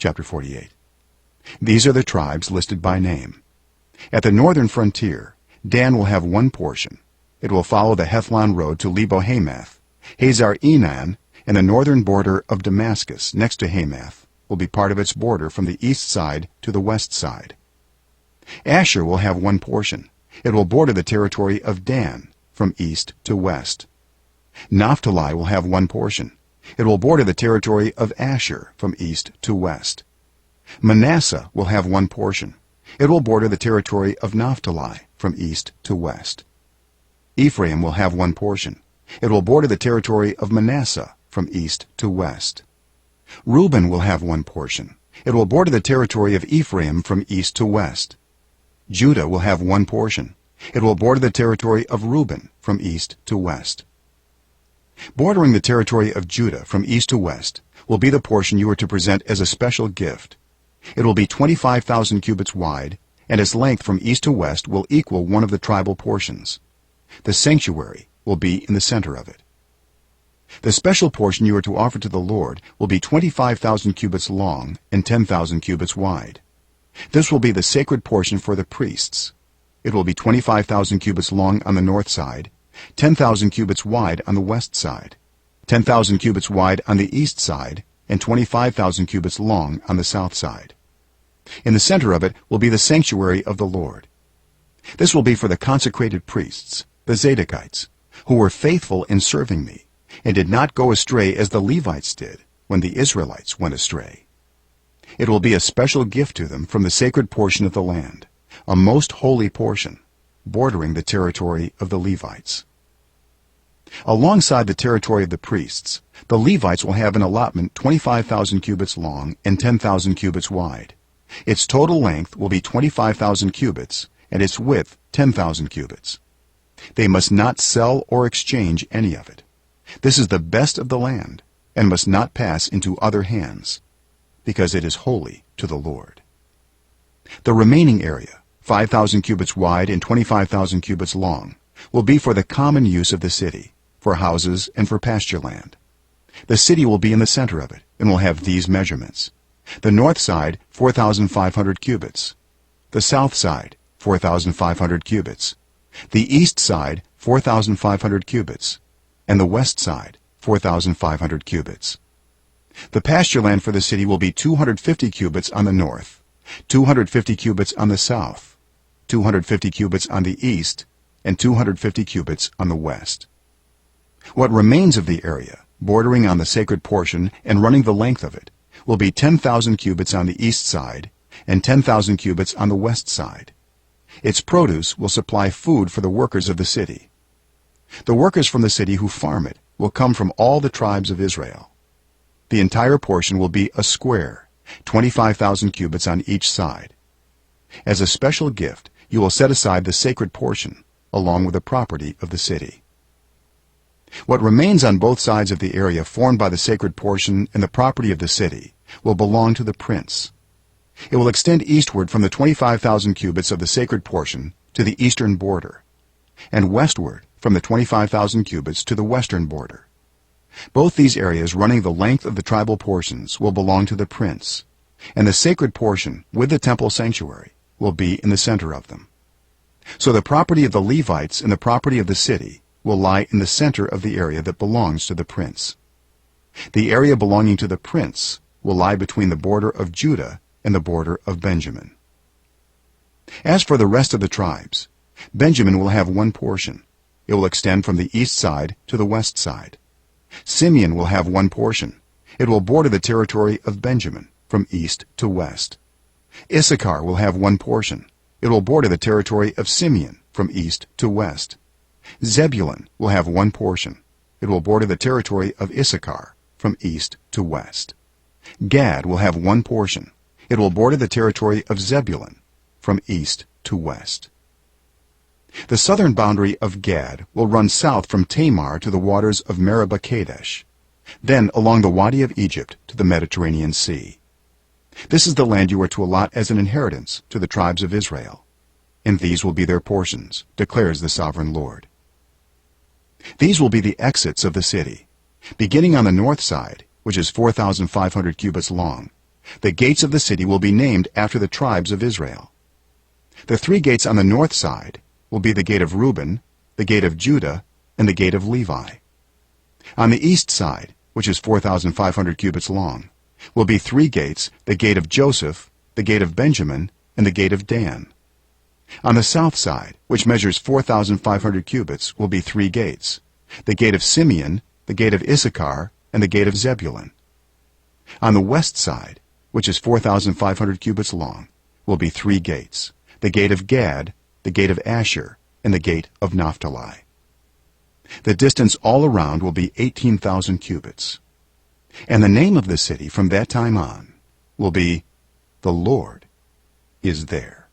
chapter 48. These are the tribes listed by name. At the northern frontier, Dan will have one portion. It will follow the Hethlon road to Lebo-Hamath. Hazar-Enan, and the northern border of Damascus next to Hamath, will be part of its border from the east side to the west side. Asher will have one portion. It will border the territory of Dan from east to west. Naphtali will have one portion. It will border the territory of Asher from east to west. Manasseh will have one portion. It will border the territory of Naphtali from east to west. Ephraim will have one portion. It will border the territory of Manasseh from east to west. Reuben will have one portion. It will border the territory of Ephraim from east to west. Judah will have one portion. It will border the territory of Reuben from east to west. Bordering the territory of Judah from east to west will be the portion you are to present as a special gift. It will be 25,000 cubits wide, and its length from east to west will equal one of the tribal portions. The sanctuary will be in the center of it. The special portion you are to offer to the Lord will be 25,000 cubits long and 10,000 cubits wide. This will be the sacred portion for the priests. It will be 25,000 cubits long on the north side, 10,000 cubits wide on the west side, 10,000 cubits wide on the east side, and 25,000 cubits long on the south side. In the center of it will be the sanctuary of the Lord. This will be for the consecrated priests, the Zadokites, who were faithful in serving me, and did not go astray as the Levites did when the Israelites went astray. It will be a special gift to them from the sacred portion of the land, a most holy portion, bordering the territory of the Levites. Alongside the territory of the priests, the Levites will have an allotment 25,000 cubits long and 10,000 cubits wide. Its total length will be 25,000 cubits, and its width 10,000 cubits. They must not sell or exchange any of it. This is the best of the land, and must not pass into other hands, because it is holy to the Lord. The remaining area, 5,000 cubits wide and 25,000 cubits long, will be for the common use of the city, for houses and for pasture land. The city will be in the center of it, and will have these measurements: the north side 4,500 cubits, the south side 4,500 cubits, the east side 4,500 cubits, and the west side 4,500 cubits. The pasture land for the city will be 250 cubits on the north, 250 cubits on the south, 250 cubits on the east, and 250 cubits on the west. What remains of the area, bordering on the sacred portion and running the length of it, will be 10,000 cubits on the east side and 10,000 cubits on the west side. Its produce will supply food for the workers of the city. The workers from the city who farm it will come from all the tribes of Israel. The entire portion will be a square, 25,000 cubits on each side. As a special gift, you will set aside the sacred portion, along with the property of the city. What remains on both sides of the area formed by the sacred portion and the property of the city will belong to the prince. It will extend eastward from the 25,000 cubits of the sacred portion to the eastern border, and westward from the 25,000 cubits to the western border. Both these areas running the length of the tribal portions will belong to the prince, and the sacred portion with the temple sanctuary will be in the center of them. So the property of the Levites and the property of the city will lie in the center of the area that belongs to the prince. The area belonging to the prince will lie between the border of Judah and the border of Benjamin. As for the rest of the tribes, Benjamin will have one portion. It will extend from the east side to the west side. Simeon will have one portion. It will border the territory of Benjamin from east to west. Issachar will have one portion. It will border the territory of Simeon from east to west. Zebulun will have one portion. It will border the territory of Issachar from east to west. Gad will have one portion. It will border the territory of Zebulun from east to west. The southern boundary of Gad will run south from Tamar to the waters of Meribah Kadesh, then along the Wadi of Egypt to the Mediterranean Sea. This is the land you are to allot as an inheritance to the tribes of Israel, and these will be their portions, declares the sovereign Lord. These will be the exits of the city, beginning on the north side, which is 4,500 cubits long, The gates of the city will be named after the tribes of Israel. The 3 gates on the north side will be the gate of Reuben, the gate of Judah, and the gate of Levi. On the east side, which is 4,500 cubits long, will be 3 gates, the gate of Joseph, the gate of Benjamin, and the gate of Dan. On the south side, which measures 4,500 cubits, will be 3 gates, the gate of Simeon, the gate of Issachar, and the gate of Zebulun. On the west side, which is 4,500 cubits long, will be 3 gates, the gate of Gad, the gate of Asher, and the gate of Naphtali. The distance all around will be 18,000 cubits. And the name of the city from that time on will be, The Lord is there.